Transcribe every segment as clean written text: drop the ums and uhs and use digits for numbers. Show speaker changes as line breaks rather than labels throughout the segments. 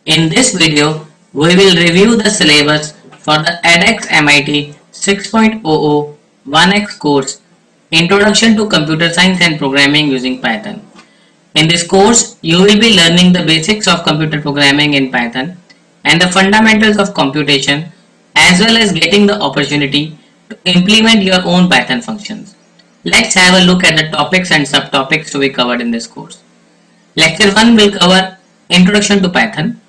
In this video, we will review the syllabus for the edX MIT 6.00 1X course Introduction to Computer Science and Programming using Python. In this course, you will be learning the basics of computer programming in Python and the fundamentals of computation, as well as getting the opportunity to implement your own Python functions. Let's have a look at the topics and subtopics to be covered in this course. Lecture 1 will cover Introduction to Python,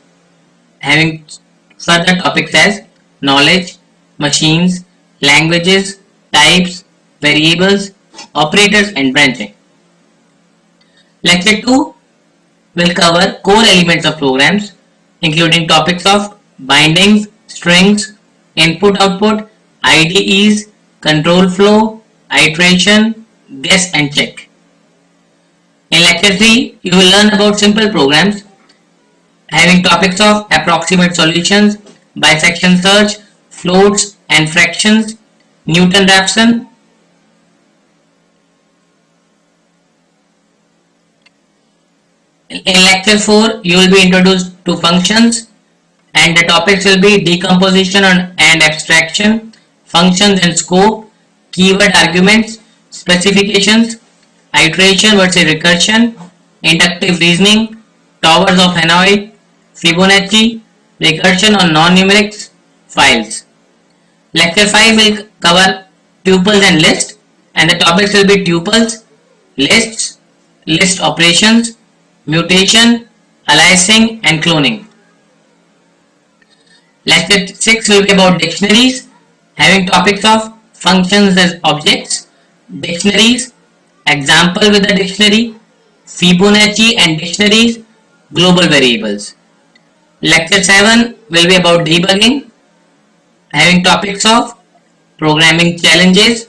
having further topics as knowledge, machines, languages, types, variables, operators and branching. Lecture 2 will cover core elements of programs, including topics of bindings, strings, input-output, IDEs, control flow, iteration, guess and check. In lecture 3, you will learn about simple programs, having topics of approximate solutions, bisection search, floats and fractions, Newton-Raphson. In lecture 4, you will be introduced to functions and the topics will be decomposition and abstraction, functions and scope, keyword arguments, specifications, iteration versus recursion, inductive reasoning, towers of Hanoi, Fibonacci, recursion on non-numeric files. Lecture 5 will cover tuples and lists, and the topics will be tuples, lists, list operations, mutation, aliasing and cloning. Lecture 6 will be about dictionaries, having topics of functions as objects, dictionaries, example with the dictionary, Fibonacci and dictionaries, global variables. Lecture 7 will be about debugging, having topics of programming challenges,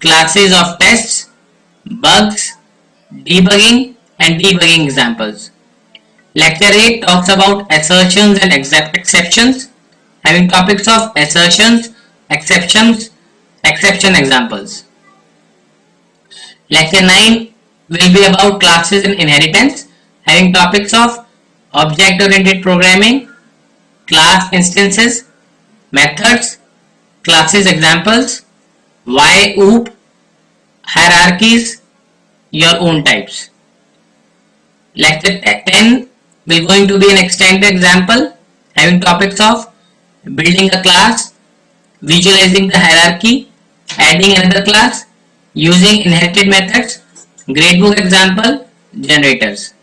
classes of tests, bugs, debugging and debugging examples. Lecture 8 talks about assertions and exceptions, having topics of assertions, exceptions, exception examples. Lecture 9 will be about classes and inheritance, having topics of object-oriented programming, class instances, methods, classes examples, why OOP, hierarchies, your own types. Lecture 10 will going to be an extended example, having topics of building a class, visualizing the hierarchy, adding another class, using inherited methods, gradebook example, generators.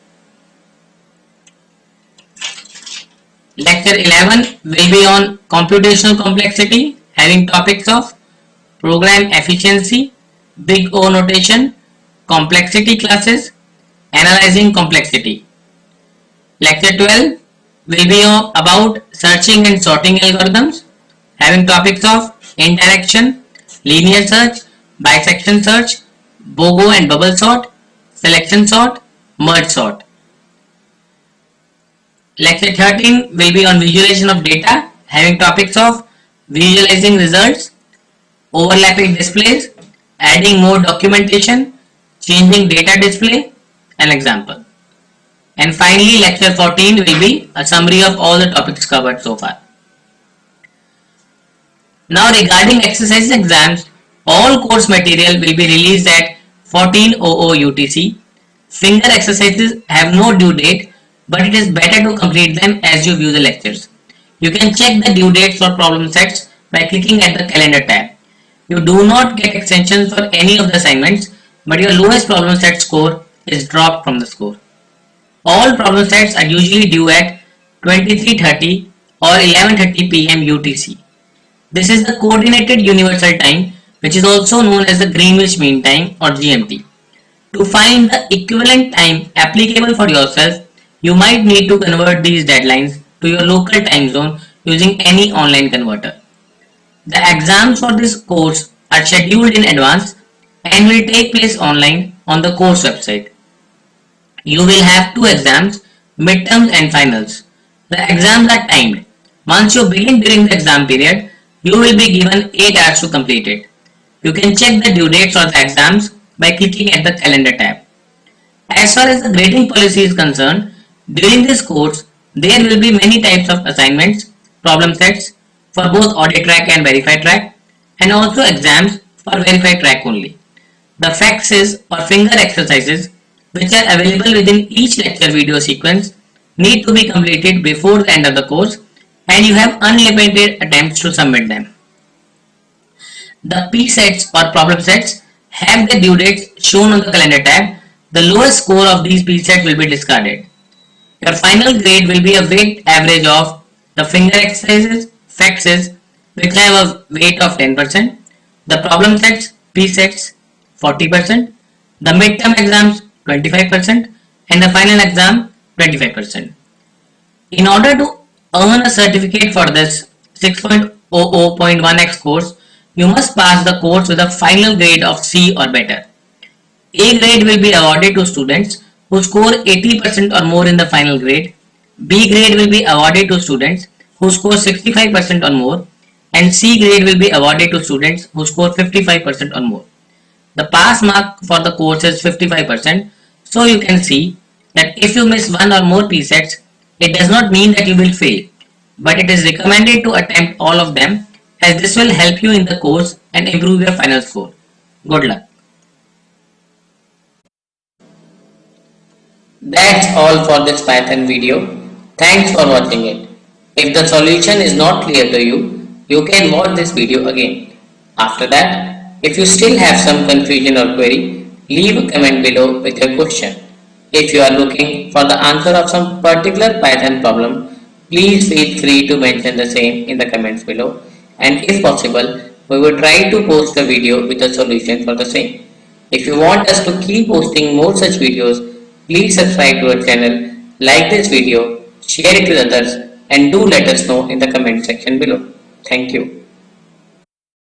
Lecture 11 will be on computational complexity, having topics of program efficiency, big O notation, complexity classes, analyzing complexity. Lecture 12 will be about searching and sorting algorithms, having topics of interaction, linear search, bisection search, BOGO and bubble sort, selection sort, merge sort. Lecture 13 will be on visualization of data, having topics of visualizing results, overlapping displays, adding more documentation, changing data display, an example. And finally, lecture 14 will be a summary of all the topics covered so far. Now regarding exercise exams, all course material will be released at 14:00 UTC. Finger exercises have no due date, but it is better to complete them as you view the lectures. You can check the due dates for problem sets by clicking at the calendar tab. You do not get extensions for any of the assignments, but your lowest problem set score is dropped from the score. All problem sets are usually due at 23:30 or 11:30 PM UTC. This is the Coordinated Universal Time, which is also known as the Greenwich Mean Time or GMT. To find the equivalent time applicable for yourself, you might need to convert these deadlines to your local time zone using any online converter. The exams for this course are scheduled in advance and will take place online on the course website. You will have two exams, midterms and finals. The exams are timed. Once you begin during the exam period, you will be given 8 hours to complete it. You can check the due dates of the exams by clicking at the calendar tab. As far as the grading policy is concerned, during this course, There will be many types of assignments, problem sets for both audit track and verified track, and also exams for verified track only. The facts or finger exercises which are available within each lecture video sequence need to be completed before the end of the course, and you have unlimited attempts to submit them. The P sets or problem sets have the due dates shown on the calendar tab. The lowest score of these P sets will be discarded. Your final grade will be a weight average of the finger exercises, facts, which have a weight of 10%, the problem sets, P sets 40%, the midterm exams 25%, and the final exam 25%. In order to earn a certificate for this 6.00.1x course, you must pass the course with a final grade of C or better. A grade will be awarded to students who score 80% or more in the final grade. B grade will be awarded to students who score 65% or more, and C grade will be awarded to students who score 55% or more. The pass mark for the course is 55%, so you can see that if you miss one or more P sets, it does not mean that you will fail, but it is recommended to attempt all of them, as this will help you in the course and improve your final score. Good luck. That's all for this Python video. Thanks for watching it. If the solution is not clear to you, you can watch this video again. After that, if you still have some confusion or query, leave a comment below with your question. If you are looking for the answer of some particular Python problem, please feel free to mention the same in the comments below, and if possible, we will try to post a video with a solution for the same. If you want us to keep posting more such videos, please subscribe to our channel, like this video, share it with others, and do let us know in the comment section below. Thank you.